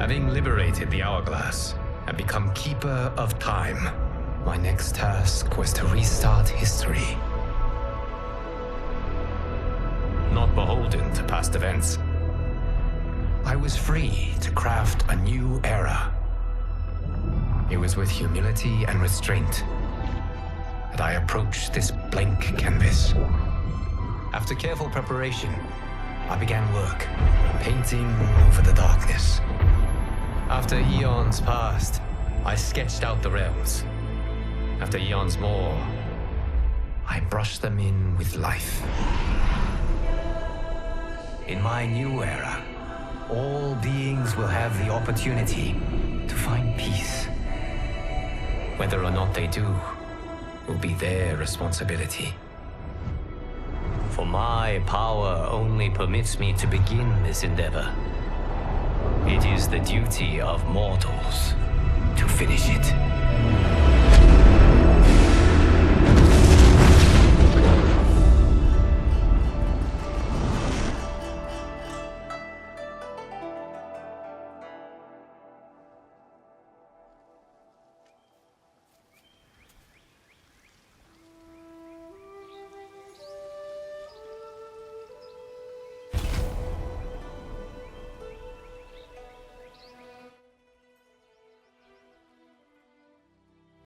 Having liberated the hourglass and become keeper of time, my next task was to restart history. Not beholden to past events, I was free to craft a new era. It was with humility and restraint that I approached this blank canvas. After careful preparation, I began work, painting over the darkness. After eons passed, I sketched out the realms. After eons more, I brushed them in with life. In my new era, all beings will have the opportunity to find peace. Whether or not they do will be their responsibility. For my power only permits me to begin this endeavor. It is the duty of mortals to finish it.